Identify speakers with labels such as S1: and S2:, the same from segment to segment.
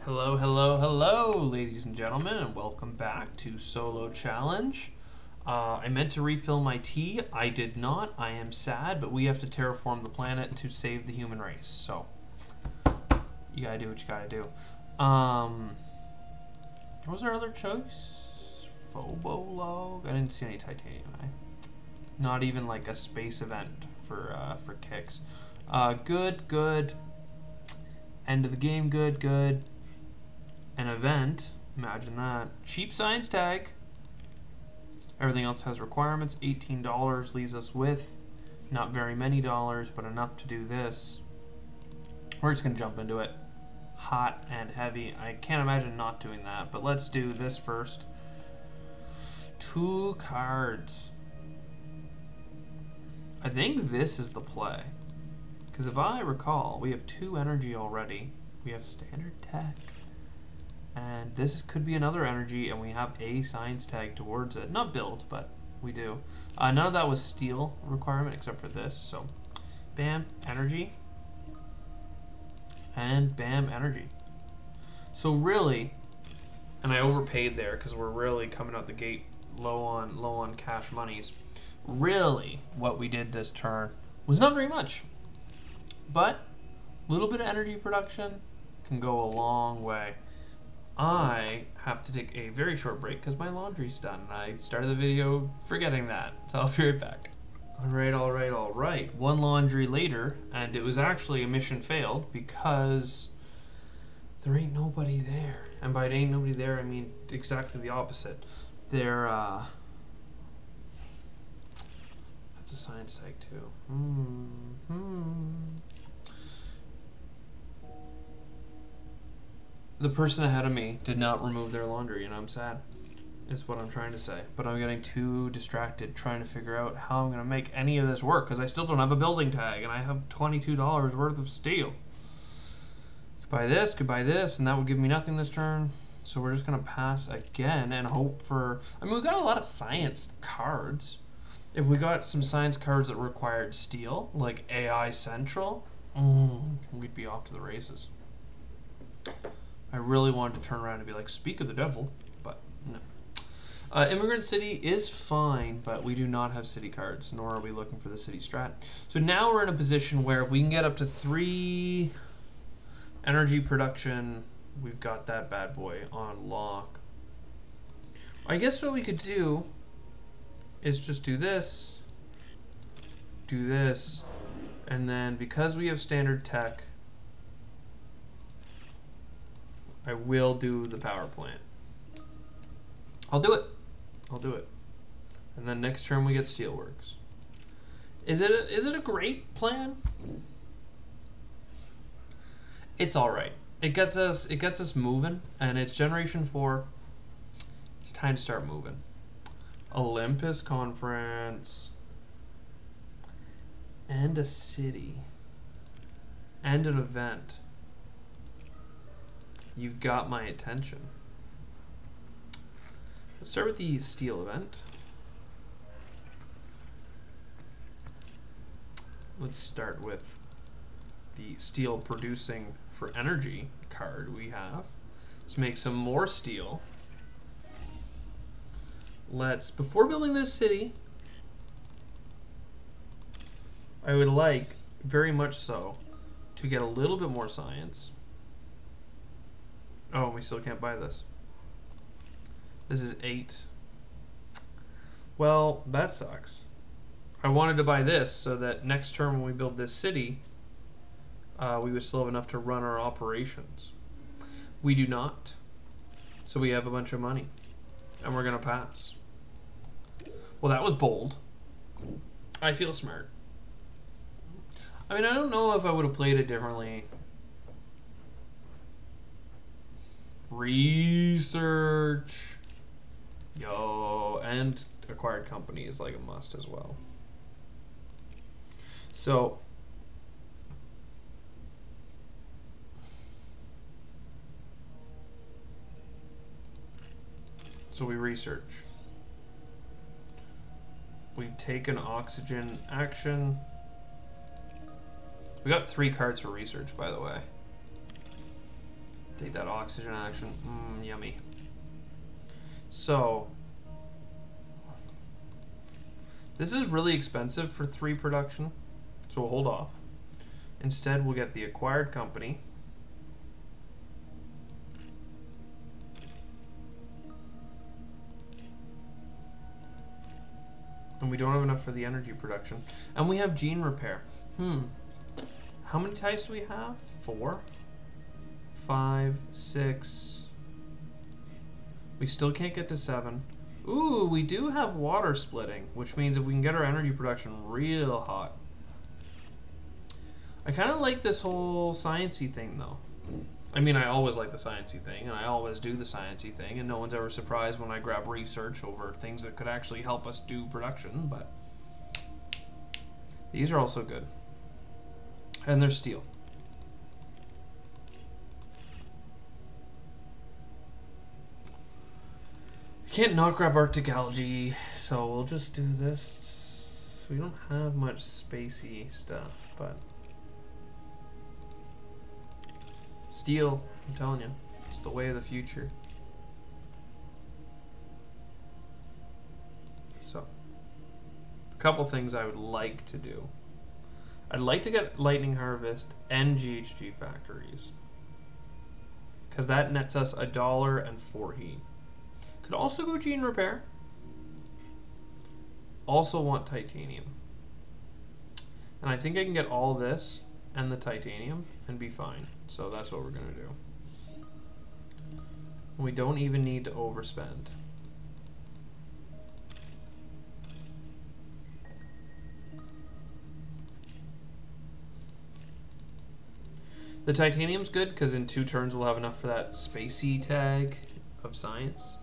S1: Hello, hello, hello, ladies and gentlemen, and welcome back to Solo Challenge. I meant to refill my tea. I did not. I am sad, but we have to terraform the planet to save the human race. So, you gotta do what you gotta do. What was our other choice? Phobolog? I didn't see any titanium. Not even like a space event for kicks. Good, good. End of the game, good, good. An event, imagine that. Cheap science tag. Everything else has requirements. $18 leaves us with not very many dollars, but enough to do this. We're just gonna jump into it. Hot and heavy. I can't imagine not doing that, but let's do this first. 2 cards. I think this is the play. Because if I recall, we have 2 energy already. We have standard tech. And this could be another energy, and we have a science tag towards it. Not build, but we do. None of that was steel requirement except for this. So, bam, energy. And bam, energy. So really, and I overpaid there because we're really coming out the gate low on cash monies. Really, what we did this turn was not very much. But a little bit of energy production can go a long way. I have to take a very short break because my laundry's done. I started the video forgetting that, so I'll be right back. Alright, alright, alright. 1 laundry later, and it was actually a mission failed because there ain't nobody there. And by it ain't nobody there, I mean exactly the opposite. There, that's a science tag too. The person ahead of me did not remove their laundry, and I'm sad, is what I'm trying to say. But I'm getting too distracted trying to figure out how I'm going to make any of this work, because I still don't have a building tag, and I have $22 worth of steel. Could buy this, and that would give me nothing this turn. So we're just going to pass again and hope for... I mean, we got a lot of science cards. If we got some science cards that required steel, like AI Central, we'd be off to the races. I really wanted to turn around and be like, speak of the devil, but no. Immigrant City is fine, but we do not have city cards, nor are we looking for the city strat. So now we're in a position where we can get up to 3 energy production. We've got that bad boy on lock. I guess what we could do is just do this, and then because we have standard tech, I will do the power plant. I'll do it. And then next turn we get steelworks. Is it a great plan? It's all right. It gets us moving, and it's generation 4. It's time to start moving. Olympus Conference and a city and an event. You've got my attention. Let's start with the steel event. Let's start with the steel producing for energy card we have. Let's make some more steel. Before building this city, I would like, very much so, to get a little bit more science. Oh, we still can't buy this. This is 8. Well, that sucks. I wanted to buy this so that next term when we build this city, we would still have enough to run our operations. We do not. So we have a bunch of money. And we're going to pass. Well, that was bold. I feel smart. I mean, I don't know if I would have played it differently. Research. Yo, and acquired company is like a must as well. So we research. We take an oxygen action. We got 3 cards for research, by the way. Take that oxygen action. Yummy. So, this is really expensive for 3 production, so we'll hold off. Instead, we'll get the acquired company. And we don't have enough for the energy production. And we have gene repair. How many ties do we have? 4? 5, 6. We still can't get to 7. Ooh, we do have water splitting, which means if we can get our energy production real hot. I kind of like this whole sciencey thing, though. I mean, I always like the sciencey thing, and I always do the sciencey thing, and no one's ever surprised when I grab research over things that could actually help us do production, but these are also good. And they're steel. Can't not grab Arctic algae, so we'll just do this. We don't have much spacey stuff, but steel, I'm telling you, it's the way of the future. So, a couple things I would like to do. I'd like to get lightning harvest and GHG factories, because that nets us $1 and 4 heat. Could also go gene repair. Also want titanium. And I think I can get all this and the titanium and be fine. So that's what we're gonna do. We don't even need to overspend. The titanium's good because in 2 turns we'll have enough for that spacey tag of science.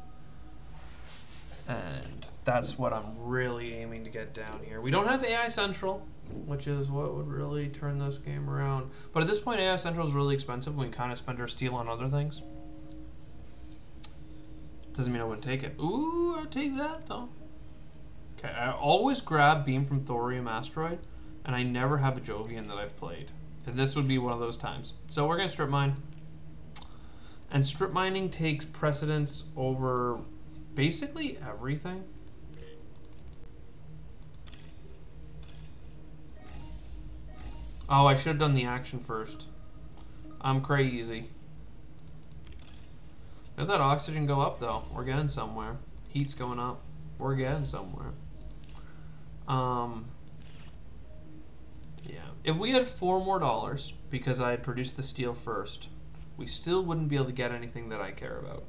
S1: And that's what I'm really aiming to get down here. We don't have AI Central, which is what would really turn this game around. But at this point, AI Central is really expensive. We can kind of spend our steel on other things. Doesn't mean I wouldn't take it. Ooh, I'd take that, though. Okay, I always grab Beam from Thorium Asteroid, and I never have a Jovian that I've played. And this would be one of those times. So we're going to strip mine. And strip mining takes precedence over basically everything. Oh, I should have done the action first. I'm crazy. Let that oxygen go up, though. We're getting somewhere. Heat's going up. We're getting somewhere. Yeah. If we had $4 more because I had produced the steel first, we still wouldn't be able to get anything that I care about.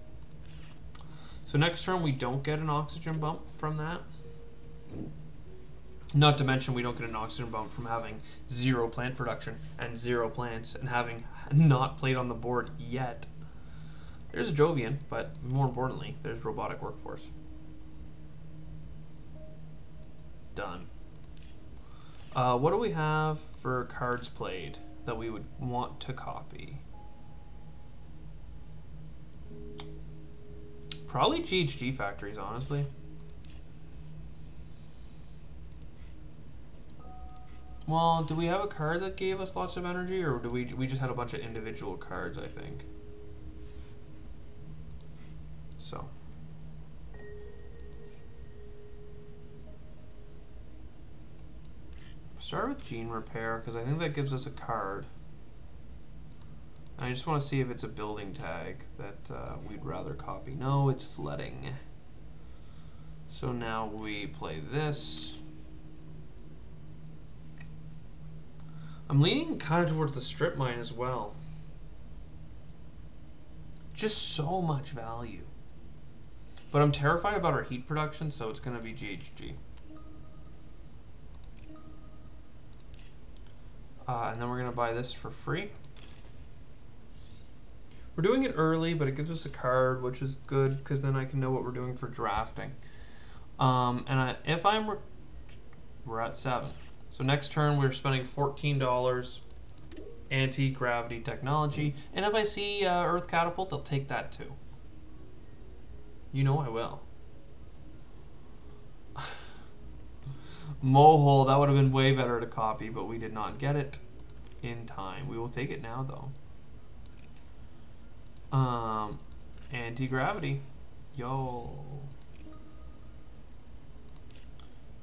S1: So next turn we don't get an oxygen bump from that. Not to mention we don't get an oxygen bump from having 0 plant production and 0 plants and having not played on the board yet. There's a Jovian, but more importantly, there's robotic workforce. Done. What do we have for cards played that we would want to copy? Probably GHG factories, honestly. Well, do we have a card that gave us lots of energy, or do we just had a bunch of individual cards, I think. So. Start with gene repair, because I think that gives us a card. I just want to see if it's a building tag that we'd rather copy. No, it's flooding. So now we play this. I'm leaning kind of towards the strip mine as well. Just so much value. But I'm terrified about our heat production, so it's going to be GHG. And then we're going to buy this for free. We're doing it early, but it gives us a card, which is good, because then I can know what we're doing for drafting. We're at 7. So next turn, we're spending $14, anti-gravity technology. And if I see Earth Catapult, I'll take that too. You know I will. Mohole, that would have been way better to copy, but we did not get it in time. We will take it now, though. Anti-gravity. Yo.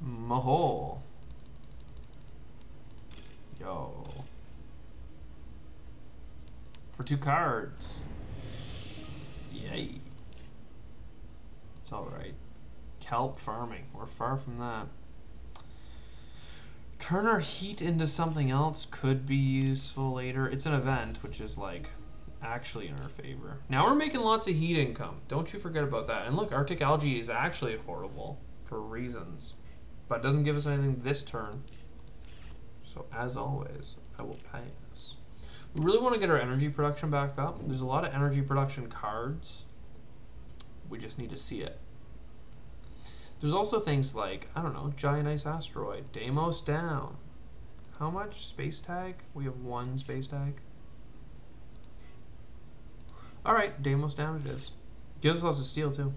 S1: Mahole. Yo. For 2 cards. Yay. It's alright. Kelp farming. We're far from that. Turn our heat into something else could be useful later. It's an event, which is like actually in our favor. Now we're making lots of heat income. Don't you forget about that. And look, Arctic algae is actually affordable for reasons. But it doesn't give us anything this turn. So as always, I will pass. We really want to get our energy production back up. There's a lot of energy production cards. We just need to see it. There's also things like, I don't know, giant ice asteroid, Deimos down. How much? Space tag? We have 1 space tag. Alright, Deimos down it is. Gives us lots of steel too.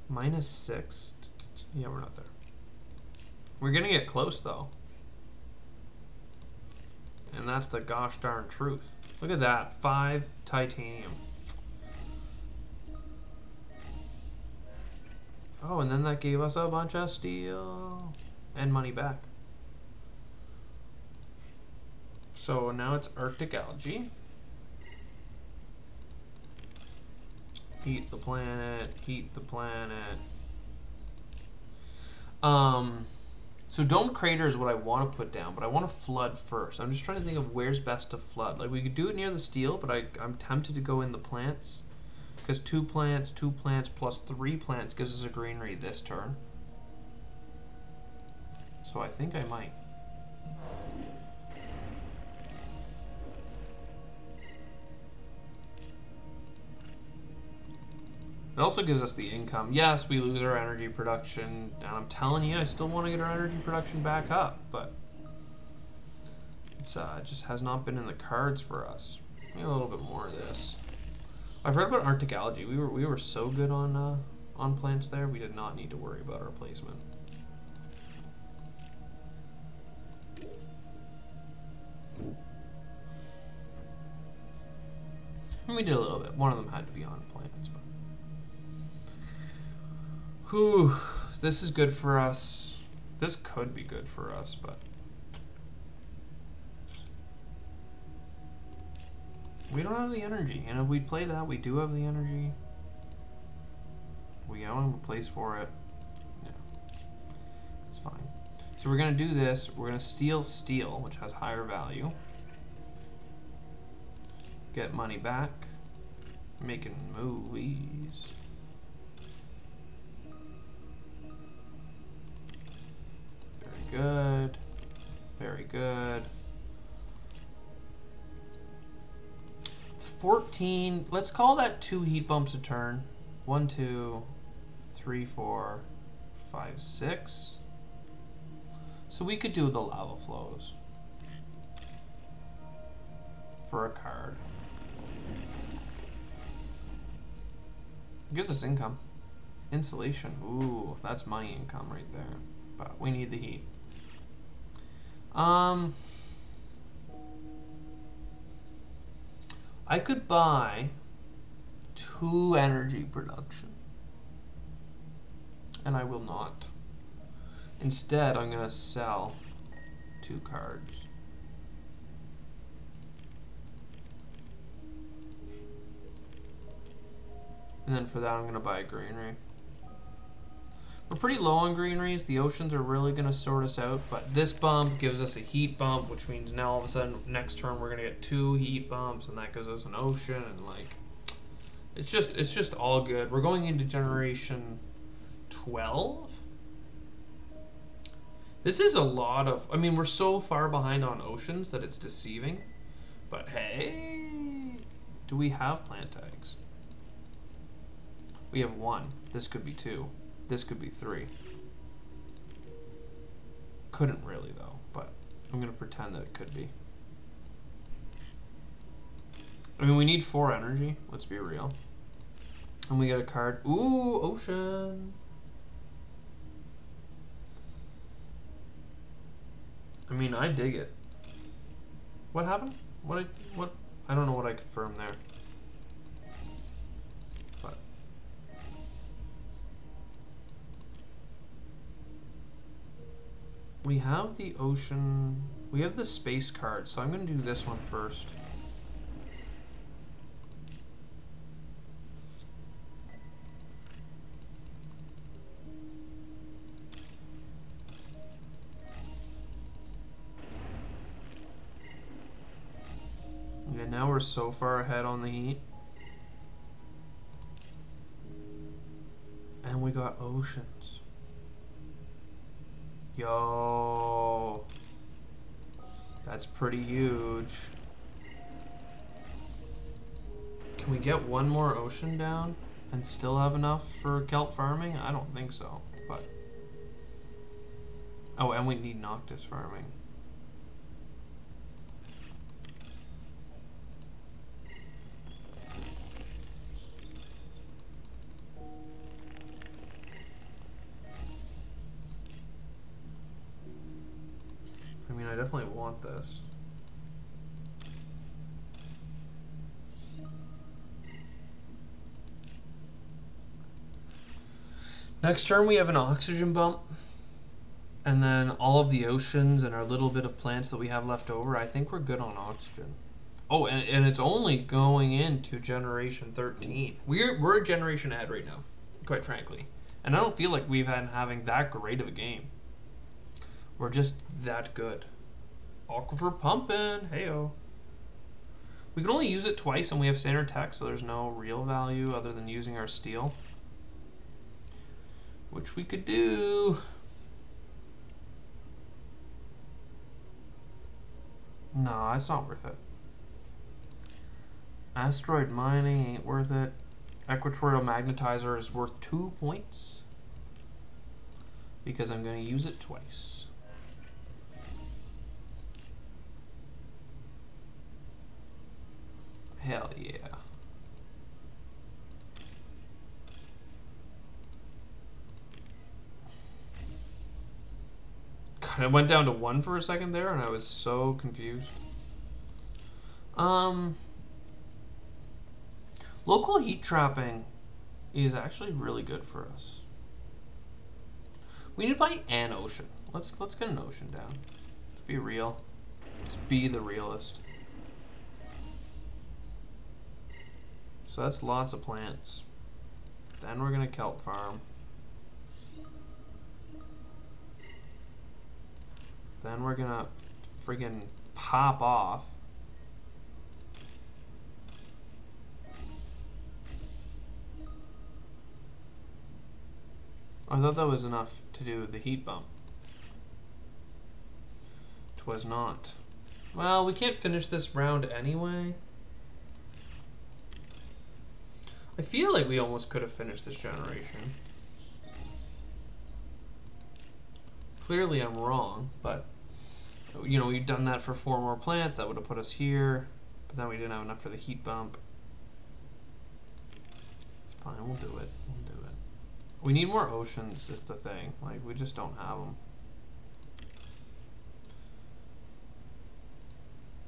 S1: -6. Yeah, we're not there. We're gonna get close though. And that's the gosh darn truth. Look at that, 5 titanium. Oh, and then that gave us a bunch of steel and money back. So now it's Arctic algae. Heat the planet, heat the planet. So dome crater is what I want to put down, but I want to flood first. I'm just trying to think of where's best to flood. Like we could do it near the steel, but I'm tempted to go in the plants. Because 2 plants plus 3 plants gives us a greenery this turn. So I think I might. It also gives us the income. Yes, we lose our energy production, and I'm telling you, I still want to get our energy production back up, but it's it just has not been in the cards for us. Maybe a little bit more of this. I've heard about Arctic algae. We were so good on plants there. We did not need to worry about our placement. And we did a little bit. One of them had to be on plants, but whew, this is good for us. This could be good for us, but we don't have the energy, and if we play that, we do have the energy. We don't have a place for it. Yeah, it's fine. So we're gonna do this. We're gonna steal steel, which has higher value. Get money back. Making movies. Very good. Very good. 14, let's call that 2 heat bumps a turn. 1, 2, 3, 4, 5, 6. So we could do the lava flows for a card. It gives us income. Insulation, ooh, that's money income right there. But we need the heat. I could buy 2 energy production, and I will not. Instead, I'm gonna sell 2 cards. And then for that, I'm gonna buy a greenery. We're pretty low on greeneries. The oceans are really gonna sort us out, but this bump gives us a heat bump, which means now all of a sudden next turn we're gonna get 2 heat bumps, and that gives us an ocean, and like it's just all good. We're going into generation 12. This is a lot of, I mean, we're so far behind on oceans that it's deceiving. But hey, do we have plant tags? We have 1. This could be 2. This could be 3. Couldn't really though, but I'm gonna pretend that it could be. I mean, we need 4 energy, let's be real. And we got a card, ooh, ocean. I mean, I dig it. What happened? What? I don't know what I confirmed there. But we have the ocean, we have the space card, so I'm going to do this one first. Yeah, now we're so far ahead on the heat. And we got oceans. Yo. That's pretty huge. Can we get one more ocean down and still have enough for kelp farming? I don't think so, but... Oh, and we need Noctis farming. I mean, I definitely want this. Next turn we have an oxygen bump. And then all of the oceans and our little bit of plants that we have left over, I think we're good on oxygen. Oh, and it's only going into generation 13. We're a generation ahead right now, quite frankly. And I don't feel like we've been having that great of a game. We're just that good. Aquifer pumping, heyo. We can only use it twice and we have standard tech, so there's no real value other than using our steel. Which we could do. No, it's not worth it. Asteroid mining ain't worth it. Equatorial magnetizer is worth 2 points. Because I'm going to use it twice. Hell yeah. God, it went down to 1 for a second there and I was so confused. Local heat trapping is actually really good for us. We need to buy an ocean. Let's get an ocean down. Let's be real. Let's be the realist. So that's lots of plants. Then we're gonna kelp farm. Then we're gonna friggin' pop off. I thought that was enough to do the heat bump. 'Twas not. Well, we can't finish this round anyway. I feel like we almost could have finished this generation. Clearly I'm wrong, but you know, we've done that for 4 more plants. That would have put us here, but then we didn't have enough for the heat bump. It's fine, we'll do it. We'll do it. We need more oceans is the thing. Like, we just don't have them.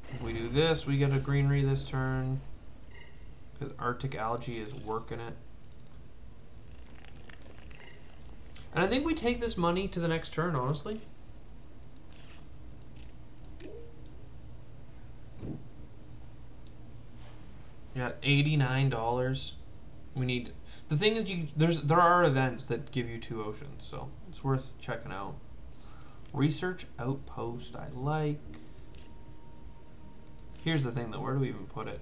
S1: If we do this, we get a greenery this turn. Because Arctic algae is working it. And I think we take this money to the next turn, honestly. Yeah, $89. We need... The thing is, there are events that give you 2 oceans, so it's worth checking out. Research outpost, I like. Here's the thing, though. Where do we even put it?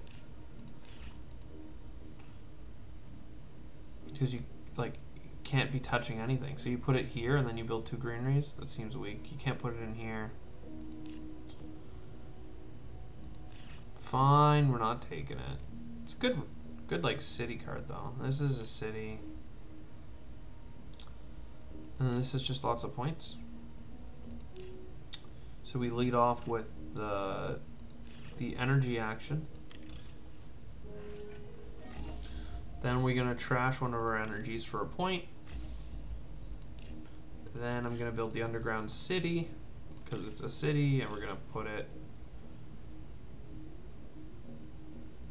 S1: Because you, like, can't be touching anything. So you put it here and then you build 2 greeneries. That seems weak. You can't put it in here. Fine, we're not taking it. It's a good like city card though. This is a city. And this is just lots of points. So we lead off with the energy action. Then we're gonna trash one of our energies for a point. Then I'm gonna build the underground city because it's a city, and we're gonna put it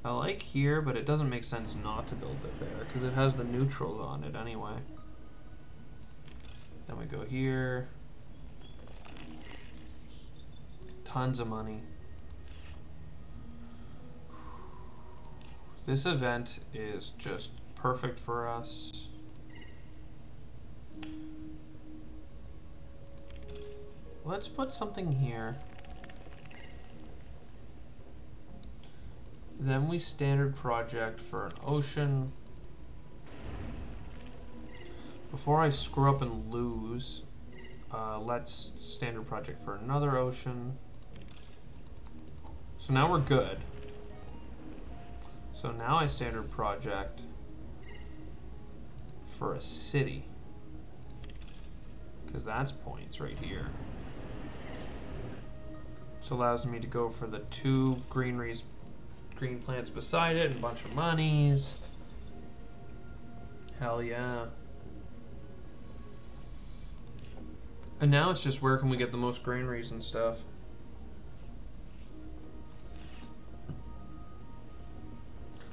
S1: I like here, but it doesn't make sense not to build it there because it has the neutrals on it anyway. Then we go here. Tons of money. This event is just perfect for us. Let's put something here. Then we standard project for an ocean. Before I screw up and lose, let's standard project for another ocean. So now we're good. So now I standard project for a city. Because that's points right here. So allows me to go for the 2 green plants beside it and a bunch of monies. Hell yeah. And now it's just where can we get the most granaries and stuff.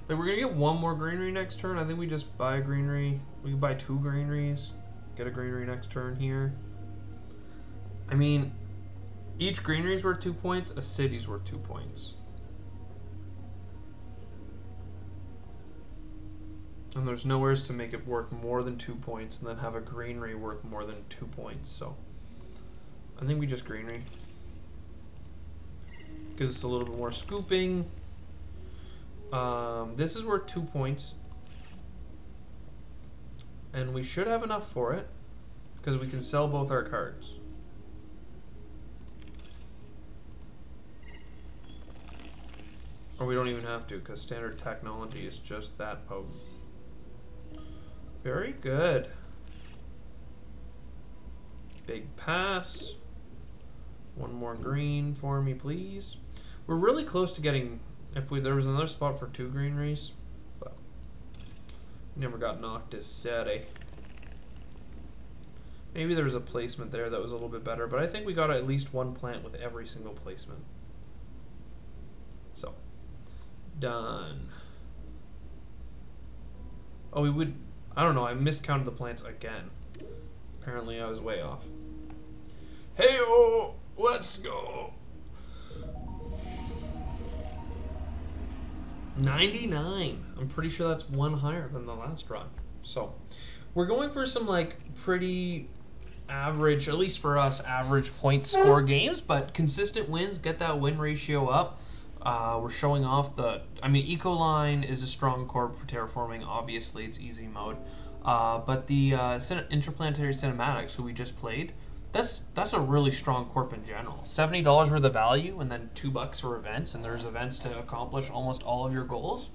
S1: Like we're gonna get 1 more granary next turn. I think we just buy a granary. We can buy 2 granaries. Get a granary next turn here. I mean, each granary is worth 2 points. A city's worth 2 points. And there's nowhere to make it worth more than 2 points and then have a granary worth more than 2 points. So I think we just granary. Because it's a little bit more scooping. This is worth 2 points. And we should have enough for it. Because we can sell both our cards. Or we don't even have to, because standard technology is just that potent. Very good. Big pass. 1 more green for me, please. We're really close to getting, there was another spot for 2 granaries, but never got knocked as city. Maybe there was a placement there that was a little bit better, but I think we got at least 1 plant with every single placement. So, done. Oh, we would, I don't know, I miscounted the plants again. Apparently I was way off. Hey-oh, let's go. 99. I'm pretty sure that's 1 higher than the last run. So, we're going for some like pretty average, at least for us, average point score games, but consistent wins, get that win ratio up. We're showing off I mean, Ecoline is a strong corp for terraforming, obviously, it's easy mode. But the Interplanetary Cinematics, who we just played, that's a really strong corp in general. $70 worth of value, and then $2 for events, and there's events to accomplish almost all of your goals.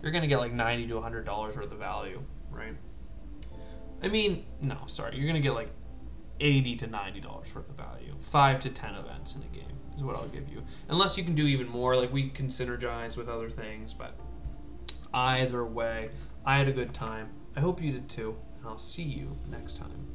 S1: You're gonna get like $90 to $100 worth of value, right? I mean, no, sorry, you're gonna get like $80 to $90 worth of value. 5 to 10 events in a game is what I'll give you. Unless you can do even more, like we can synergize with other things, but either way, I had a good time. I hope you did too, and I'll see you next time.